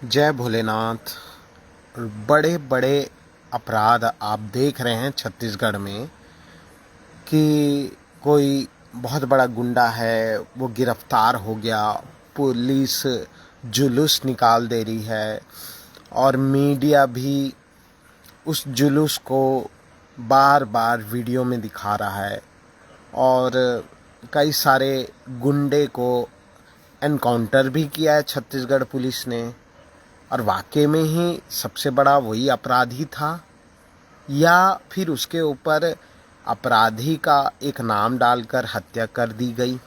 जय भोलेनाथ। बड़े बड़े अपराध आप देख रहे हैं छत्तीसगढ़ में कि कोई बहुत बड़ा गुंडा है, वो गिरफ्तार हो गया, पुलिस जुलूस निकाल दे रही है और मीडिया भी उस जुलूस को बार बार वीडियो में दिखा रहा है और कई सारे गुंडे को एनकाउंटर भी किया है छत्तीसगढ़ पुलिस ने। और वाकई में ही सबसे बड़ा वही अपराधी था या फिर उसके ऊपर अपराधी का एक नाम डालकर हत्या कर दी गई।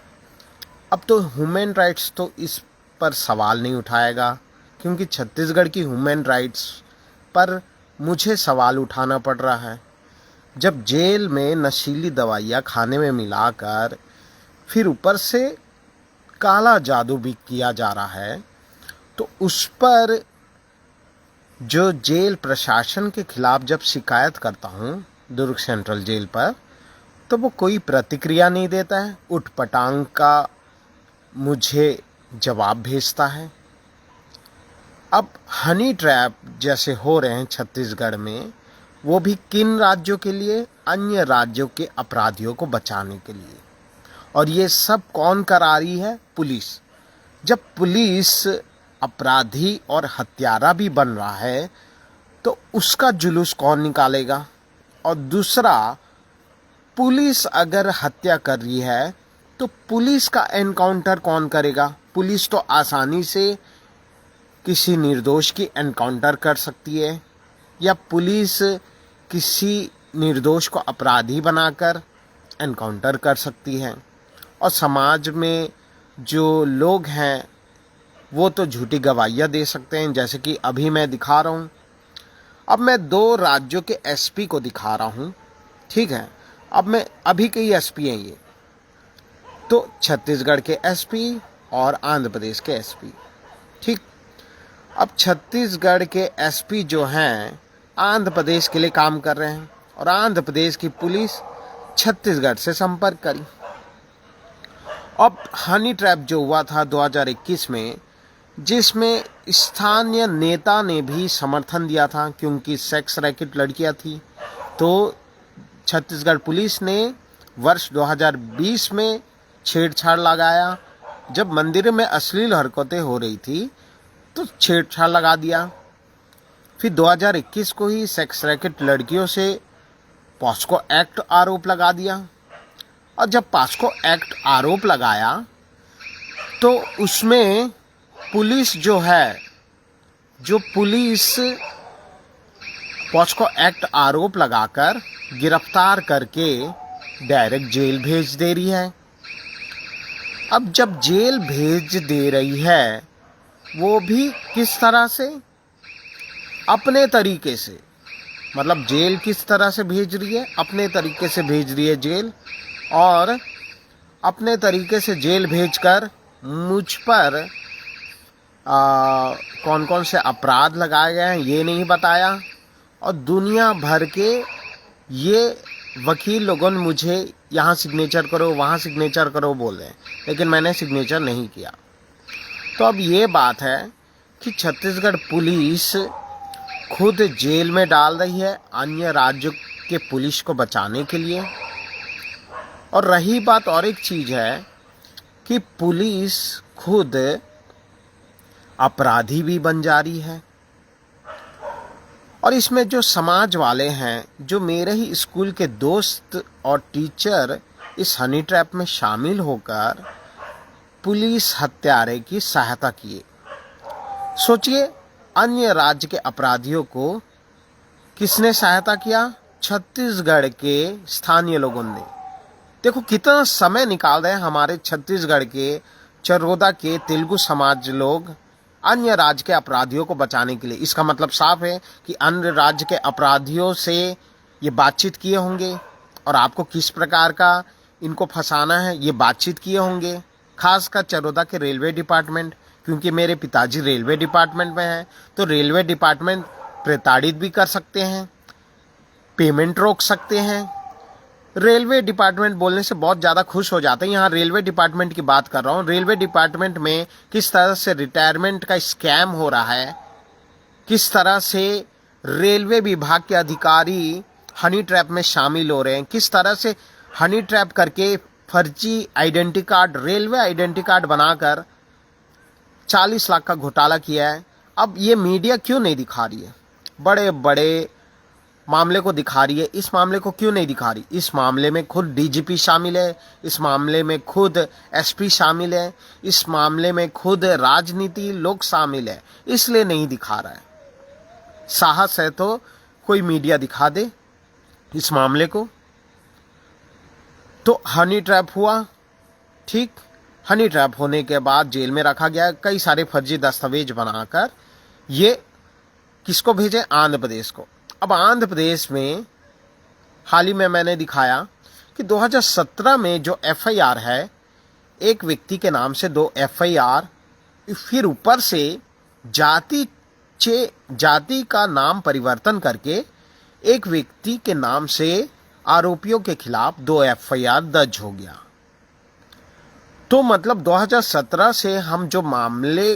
अब तो ह्यूमन राइट्स तो इस पर सवाल नहीं उठाएगा, क्योंकि छत्तीसगढ़ की ह्यूमन राइट्स पर मुझे सवाल उठाना पड़ रहा है। जब जेल में नशीली दवाइयाँ खाने में मिलाकर फिर ऊपर से काला जादू भी किया जा रहा है, तो उस पर जो जेल प्रशासन के खिलाफ जब शिकायत करता हूँ दुर्ग सेंट्रल जेल पर, तो वो कोई प्रतिक्रिया नहीं देता है, उठपटांग का मुझे जवाब भेजता है। अब हनी ट्रैप जैसे हो रहे हैं छत्तीसगढ़ में, वो भी किन राज्यों के लिए? अन्य राज्यों के अपराधियों को बचाने के लिए। और ये सब कौन करा रही है? पुलिस। जब पुलिस अपराधी और हत्यारा भी बन रहा है तो उसका जुलूस कौन निकालेगा? और दूसरा, पुलिस अगर हत्या कर रही है तो पुलिस का एनकाउंटर कौन करेगा? पुलिस तो आसानी से किसी निर्दोष की एनकाउंटर कर सकती है, या पुलिस किसी निर्दोष को अपराधी बनाकर एनकाउंटर कर सकती है। और समाज में जो लोग हैं वो तो झूठी गवाहियाँ दे सकते हैं, जैसे कि अभी मैं दिखा रहा हूँ। अब मैं 2 राज्यों के एसपी को दिखा रहा हूँ, ठीक है। अब मैं अभी के ही एसपी हैं ये, तो छत्तीसगढ़ के एसपी और आंध्र प्रदेश के एसपी, ठीक। अब छत्तीसगढ़ के एसपी जो हैं आंध्र प्रदेश के लिए काम कर रहे हैं और आंध्र प्रदेश की पुलिस छत्तीसगढ़ से संपर्क करी। अब हनी ट्रैप जो हुआ था 2021 में, जिसमें स्थानीय नेता ने भी समर्थन दिया था क्योंकि सेक्स रैकेट लड़कियां थी, तो छत्तीसगढ़ पुलिस ने वर्ष 2020 में छेड़छाड़ लगाया। जब मंदिर में अश्लील हरकतें हो रही थी तो छेड़छाड़ लगा दिया। फिर 2021 को ही सेक्स रैकेट लड़कियों से पॉस्को एक्ट आरोप लगा दिया। और जब पॉस्को एक्ट आरोप लगाया तो उसमें पुलिस जो है, जो पुलिस पॉस्को एक्ट आरोप लगाकर गिरफ्तार करके डायरेक्ट जेल भेज दे रही है। अब जब जेल भेज दे रही है, वो भी किस तरह से? अपने तरीके से। मतलब जेल किस तरह से भेज रही है? अपने तरीके से भेज रही है जेल। और अपने तरीके से जेल भेजकर मुझ पर कौन कौन से अपराध लगाए गए हैं ये नहीं बताया। और दुनिया भर के ये वकील लोगों ने मुझे यहाँ सिग्नेचर करो, वहाँ सिग्नेचर करो बोले, लेकिन मैंने सिग्नेचर नहीं किया। तो अब ये बात है कि छत्तीसगढ़ पुलिस खुद जेल में डाल रही है अन्य राज्यों के पुलिस को बचाने के लिए। और रही बात, और एक चीज़ है कि पुलिस खुद अपराधी भी बन जा रही है। और इसमें जो समाज वाले हैं, जो मेरे ही स्कूल के दोस्त और टीचर, इस हनी ट्रैप में शामिल होकर पुलिस हत्यारे की सहायता किए। सोचिए, अन्य राज्य के अपराधियों को किसने सहायता किया? छत्तीसगढ़ के स्थानीय लोगों ने। देखो कितना समय निकाल रहे हैं हमारे छत्तीसगढ़ के चरोदा के तेलुगु समाज लोग अन्य राज्य के अपराधियों को बचाने के लिए। इसका मतलब साफ है कि अन्य राज्य के अपराधियों से ये बातचीत किए होंगे और आपको किस प्रकार का इनको फंसाना है ये बातचीत किए होंगे। खासकर चरोदा के रेलवे डिपार्टमेंट, क्योंकि मेरे पिताजी रेलवे डिपार्टमेंट में हैं, तो रेलवे डिपार्टमेंट प्रताड़ित भी कर सकते हैं, पेमेंट रोक सकते हैं। रेलवे डिपार्टमेंट बोलने से बहुत ज़्यादा खुश हो जाते हैं। यहाँ रेलवे डिपार्टमेंट की बात कर रहा हूँ। रेलवे डिपार्टमेंट में किस तरह से रिटायरमेंट का स्कैम हो रहा है किस तरह से रेलवे विभाग के अधिकारी हनी ट्रैप में शामिल हो रहे हैं, किस तरह से हनी ट्रैप करके फर्जी identity card, railway identity card बनाकर 40 लाख का घोटाला किया है। अब ये मीडिया क्यों नहीं दिखा रही है? बड़े बड़े मामले को दिखा रही है, इस मामले को क्यों नहीं दिखा रही? इस मामले में खुद डीजीपी शामिल है, इस मामले में खुद एसपी शामिल है, इस मामले में खुद राजनीति लोग शामिल है, इसलिए नहीं दिखा रहा है। साहस है तो कोई मीडिया दिखा दे इस मामले को। तो हनी ट्रैप हुआ, ठीक, हनी ट्रैप होने के बाद जेल में रखा गया, कई सारे फर्जी दस्तावेज बनाकर ये किसको भेजे? आंध्र प्रदेश को। अब आंध्र प्रदेश में हाल ही में मैंने दिखाया कि 2017 में जो एफआईआर है, एक व्यक्ति के नाम से 2 एफआईआर, फिर ऊपर से जाति का नाम परिवर्तन करके एक व्यक्ति के नाम से आरोपियों के खिलाफ 2 एफआईआर दर्ज हो गया। तो मतलब 2017 से हम जो मामले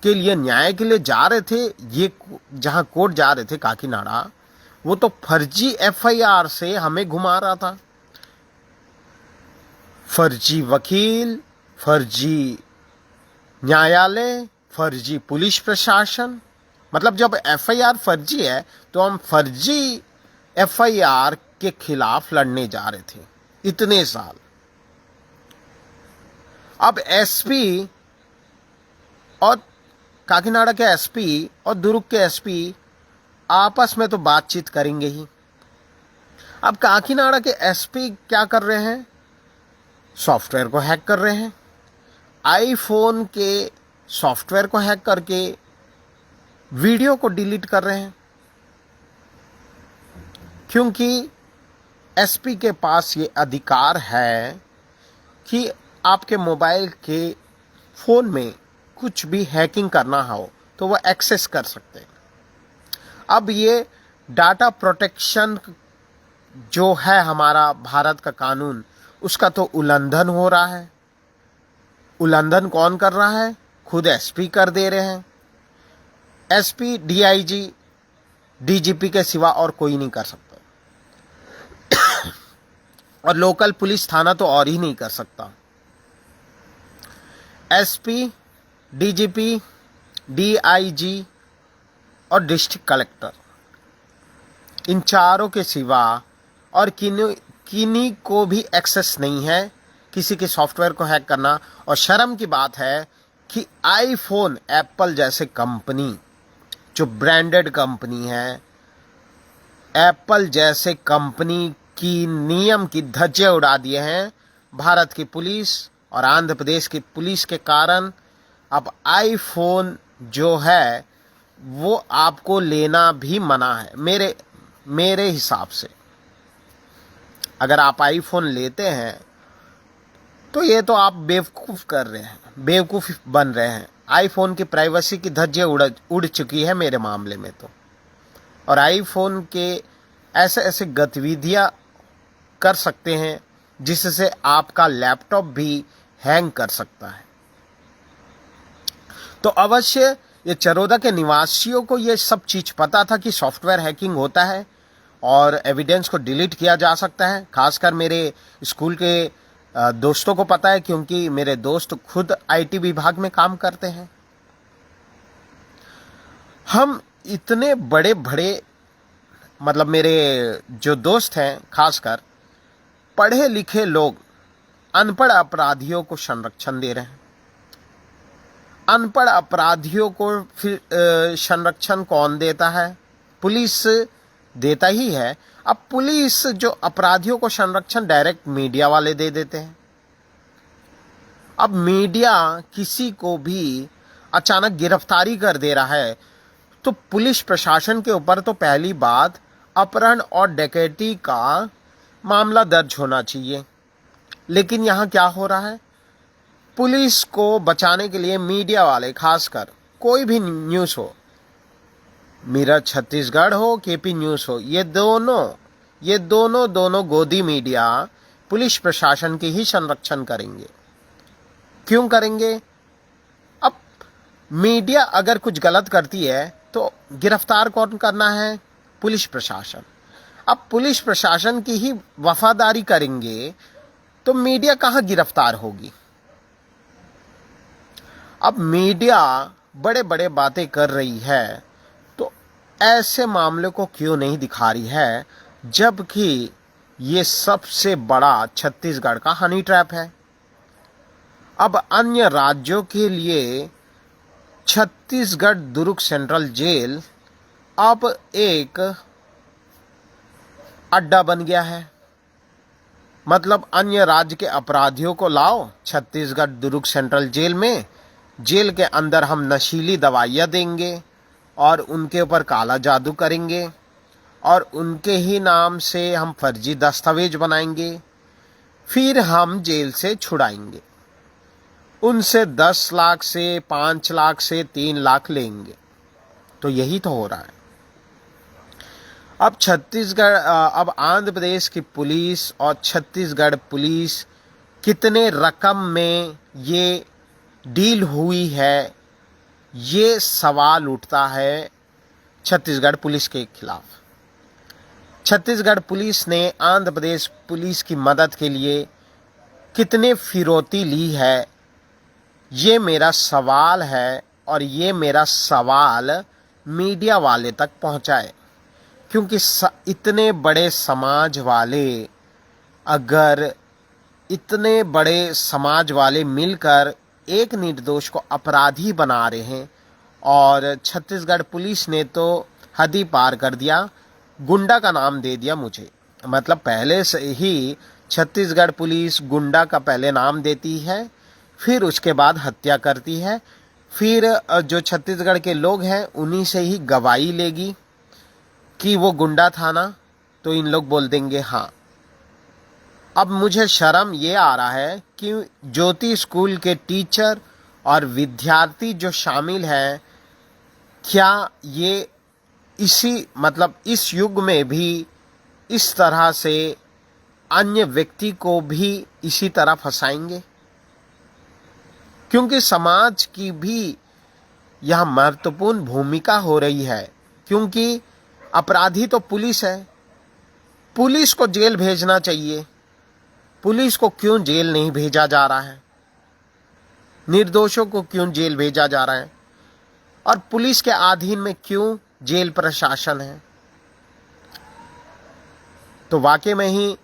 के लिए, न्याय के लिए जा रहे थे, ये जहां कोर्ट जा रहे थे काकीनाडा, वो तो फर्जी एफआईआर से हमें घुमा रहा था। फर्जी वकील, फर्जी न्यायालय, फर्जी पुलिस प्रशासन। मतलब जब एफआईआर फर्जी है तो हम फर्जी एफआईआर के खिलाफ लड़ने जा रहे थे इतने साल। अब एसपी और काकीनाडा के एसपी और दुर्ग के एसपी आपस में तो बातचीत करेंगे ही। अब काकीनाडा के एसपी क्या कर रहे हैं? सॉफ्टवेयर को हैक कर रहे हैं, आईफोन के सॉफ्टवेयर को हैक करके वीडियो को डिलीट कर रहे हैं, क्योंकि एसपी के पास ये अधिकार है कि आपके मोबाइल के फोन में कुछ भी हैकिंग करना हो तो वह एक्सेस कर सकते हैं। अब ये डाटा प्रोटेक्शन जो है हमारा भारत का कानून, उसका तो उल्लंघन हो रहा है। उल्लंघन कौन कर रहा है? खुद एसपी कर दे रहे हैं। एसपी, डीआईजी, डीजीपी के सिवा और कोई नहीं कर सकता, और लोकल पुलिस थाना तो और ही नहीं कर सकता। एसपी, डीजीपी, डीआईजी और डिस्ट्रिक्ट कलेक्टर, इन चारों के सिवा और किन्हीं को भी एक्सेस नहीं है किसी के सॉफ्टवेयर को हैक करना। और शर्म की बात है कि आईफोन, एप्पल जैसे कंपनी, जो ब्रांडेड कंपनी है, एप्पल जैसे कंपनी की नियम की धज्जियां उड़ा दिए हैं भारत की पुलिस और आंध्र प्रदेश की पुलिस के कारण। अब आईफोन जो है वो आपको लेना भी मना है मेरे हिसाब से। अगर आप आईफोन लेते हैं तो ये तो आप बेवकूफ़ कर रहे हैं, बेवकूफ़ बन रहे हैं। आईफोन की प्राइवेसी की धज्जियां उड़ चुकी है मेरे मामले में तो। और आईफोन के ऐसे ऐसे गतिविधियां कर सकते हैं जिससे आपका लैपटॉप भी हैंग कर सकता है। तो अवश्य ये चरोदा के निवासियों को ये सब चीज़ पता था कि सॉफ्टवेयर हैकिंग होता है और एविडेंस को डिलीट किया जा सकता है। खासकर मेरे स्कूल के दोस्तों को पता है, क्योंकि मेरे दोस्त खुद आईटी विभाग में काम करते हैं। हम इतने बड़े बड़े, मतलब मेरे जो दोस्त हैं खासकर पढ़े लिखे लोग, अनपढ़ अपराधियों को संरक्षण दे रहे हैं। अनपढ़ अपराधियों को फिर संरक्षण कौन देता है? पुलिस देता ही है। अब पुलिस जो अपराधियों को संरक्षण डायरेक्ट मीडिया वाले दे देते हैं। अब मीडिया किसी को भी अचानक गिरफ्तारी कर दे रहा है तो पुलिस प्रशासन के ऊपर तो पहली बात अपहरण और डकैती का मामला दर्ज होना चाहिए। लेकिन यहाँ क्या हो रहा है? पुलिस को बचाने के लिए मीडिया वाले, खासकर कोई भी न्यूज़ हो, मिरर छत्तीसगढ़ हो, केपी न्यूज़ हो, ये दोनों गोदी मीडिया पुलिस प्रशासन की ही संरक्षण करेंगे। क्यों करेंगे? अब मीडिया अगर कुछ गलत करती है तो गिरफ्तार कौन करना है? पुलिस प्रशासन। अब पुलिस प्रशासन की ही वफादारी करेंगे तो मीडिया कहाँ गिरफ्तार होगी? अब मीडिया बड़े बड़े बातें कर रही है तो ऐसे मामले को क्यों नहीं दिखा रही है, जबकि ये सबसे बड़ा छत्तीसगढ़ का हनी ट्रैप है। अब अन्य राज्यों के लिए छत्तीसगढ़ दुर्ग सेंट्रल जेल अब एक अड्डा बन गया है। मतलब अन्य राज्य के अपराधियों को लाओ छत्तीसगढ़ दुर्ग सेंट्रल जेल में, जेल के अंदर हम नशीली दवाइयाँ देंगे और उनके ऊपर काला जादू करेंगे और उनके ही नाम से हम फर्जी दस्तावेज बनाएंगे, फिर हम जेल से छुड़ाएंगे, उनसे 10 लाख से 5 लाख से 3 लाख लेंगे। तो यही तो हो रहा है। अब अब आंध्र प्रदेश की पुलिस और छत्तीसगढ़ पुलिस कितने रकम में ये डील हुई है, ये सवाल उठता है छत्तीसगढ़ पुलिस के खिलाफ। छत्तीसगढ़ पुलिस ने आंध्र प्रदेश पुलिस की मदद के लिए कितने फिरौती ली है, ये मेरा सवाल है और ये मेरा सवाल मीडिया वाले तक पहुंचाए। क्योंकि इतने बड़े समाज वाले, अगर इतने बड़े समाज वाले मिलकर एक निर्दोष को अपराधी बना रहे हैं और छत्तीसगढ़ पुलिस ने तो हद ही पार कर दिया, गुंडा का नाम दे दिया मुझे। मतलब पहले से ही छत्तीसगढ़ पुलिस गुंडा का पहले नाम देती है, फिर उसके बाद हत्या करती है, फिर जो छत्तीसगढ़ के लोग हैं उन्हीं से ही गवाही लेगी कि वो गुंडा था ना, तो इन लोग बोल देंगे हाँ। अब मुझे शर्म ये आ रहा है कि ज्योति स्कूल के टीचर और विद्यार्थी जो शामिल हैं, क्या ये इस युग में भी इस तरह से अन्य व्यक्ति को भी इसी तरह फंसाएंगे? क्योंकि समाज की भी यह महत्वपूर्ण भूमिका हो रही है, क्योंकि अपराधी तो पुलिस है, पुलिस को जेल भेजना चाहिए। पुलिस को क्यों जेल नहीं भेजा जा रहा है? निर्दोषों को क्यों जेल भेजा जा रहा है? और पुलिस के अधीन में क्यों जेल प्रशासन है? तो वाकई में ही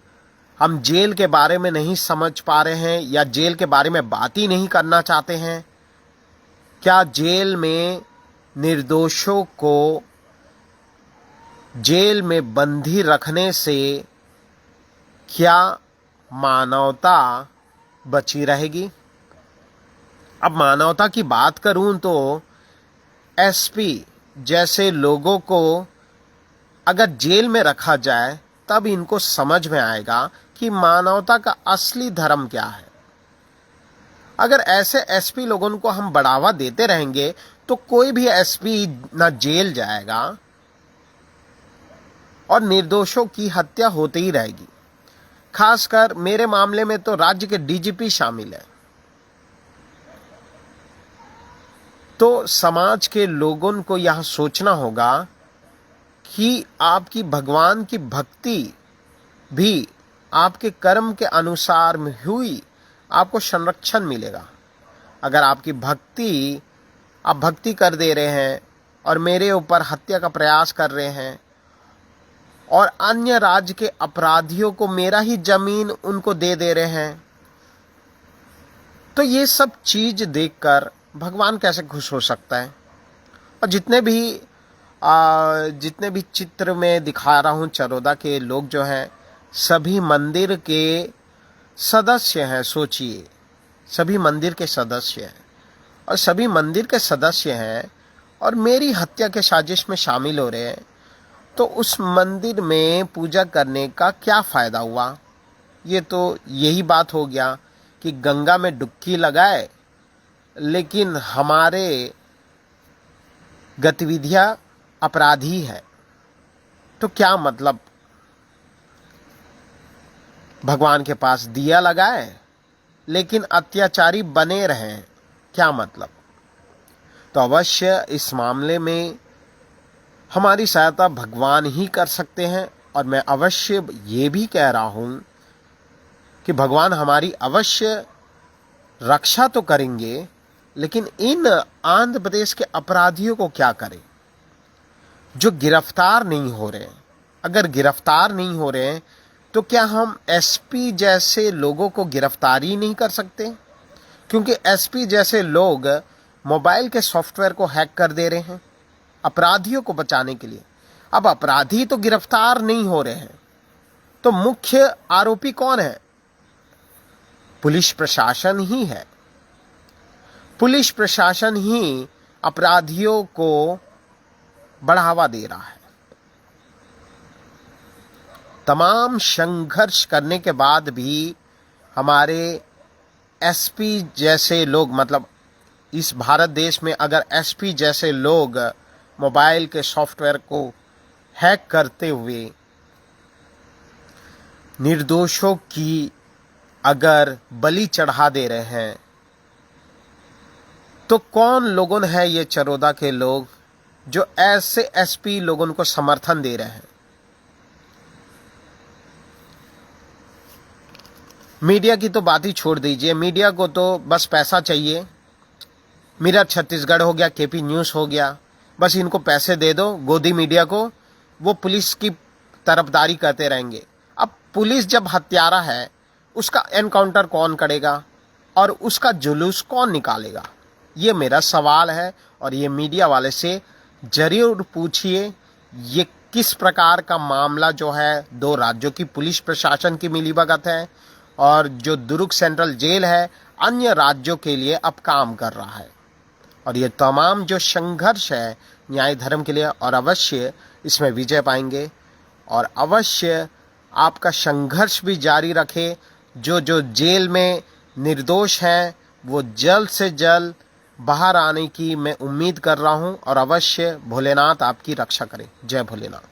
हम जेल के बारे में नहीं समझ पा रहे हैं या जेल के बारे में बात ही नहीं करना चाहते हैं। क्या जेल में निर्दोषों को जेल में बंदी रखने से क्या मानवता बची रहेगी? अब मानवता की बात करूं तो एसपी जैसे लोगों को अगर जेल में रखा जाए तब इनको समझ में आएगा कि मानवता का असली धर्म क्या है। अगर ऐसे एसपी लोगों को हम बढ़ावा देते रहेंगे तो कोई भी एसपी ना जेल जाएगा और निर्दोषों की हत्या होती ही रहेगी। खासकर मेरे मामले में तो राज्य के डीजीपी शामिल है। तो समाज के लोगों को यह सोचना होगा कि आपकी भगवान की भक्ति भी आपके कर्म के अनुसार में हुई, आपको संरक्षण मिलेगा। अगर आपकी आप भक्ति कर दे रहे हैं और मेरे ऊपर हत्या का प्रयास कर रहे हैं और अन्य राज्य के अपराधियों को मेरा ही जमीन उनको दे रहे हैं, तो ये सब चीज देखकर भगवान कैसे खुश हो सकता है? और जितने भी चित्र में दिखा रहा हूँ, चरोदा के लोग जो हैं सभी मंदिर के सदस्य हैं। सोचिए, सभी मंदिर के सदस्य हैं और सभी मंदिर के सदस्य हैं और मेरी हत्या के साजिश में शामिल हो रहे हैं। तो उस मंदिर में पूजा करने का क्या फ़ायदा हुआ? ये तो यही बात हो गया कि गंगा में डुबकी लगाए, लेकिन हमारे गतिविधियां अपराधी है। तो क्या मतलब? भगवान के पास दिया लगाए लेकिन अत्याचारी बने रहें, क्या मतलब? तो अवश्य इस मामले में हमारी सहायता भगवान ही कर सकते हैं। और मैं अवश्य ये भी कह रहा हूँ कि भगवान हमारी अवश्य रक्षा तो करेंगे, लेकिन इन आंध्र प्रदेश के अपराधियों को क्या करें जो गिरफ्तार नहीं हो रहे हैं। अगर गिरफ्तार नहीं हो रहे हैं तो क्या हम एसपी जैसे लोगों को गिरफ्तार ही नहीं कर सकते? क्योंकि एसपी जैसे लोग मोबाइल के सॉफ्टवेयर को हैक कर दे रहे हैं अपराधियों को बचाने के लिए। अब अपराधी तो गिरफ्तार नहीं हो रहे हैं, तो मुख्य आरोपी कौन है? पुलिस प्रशासन ही है। पुलिस प्रशासन ही अपराधियों को बढ़ावा दे रहा है। तमाम संघर्ष करने के बाद भी हमारे एसपी जैसे लोग, मतलब इस भारत देश में अगर एसपी जैसे लोग मोबाइल के सॉफ्टवेयर को हैक करते हुए निर्दोषों की अगर बलि चढ़ा दे रहे हैं, तो कौन लोगों है ये चरोदा के लोग जो ऐसे एसपी लोगों को समर्थन दे रहे हैं? मीडिया की तो बात ही छोड़ दीजिए, मीडिया को तो बस पैसा चाहिए। मिरर छत्तीसगढ़ हो गया, केपी न्यूज़ हो गया, बस इनको पैसे दे दो गोदी मीडिया को, वो पुलिस की तरफदारी करते रहेंगे। अब पुलिस जब हत्यारा है, उसका एनकाउंटर कौन करेगा और उसका जुलूस कौन निकालेगा? ये मेरा सवाल है। और ये मीडिया वाले से जरूर पूछिए, ये किस प्रकार का मामला जो है दो राज्यों की पुलिस प्रशासन की मिलीभगत है और जो दुर्ग सेंट्रल जेल है अन्य राज्यों के लिए अब काम कर रहा है। और ये तमाम जो संघर्ष है न्याय धर्म के लिए, और अवश्य इसमें विजय पाएंगे। और अवश्य आपका संघर्ष भी जारी रखे। जो जो जेल में निर्दोष हैं वो जल्द से जल्द बाहर आने की मैं उम्मीद कर रहा हूँ। और अवश्य भोलेनाथ आपकी रक्षा करें। जय भोलेनाथ।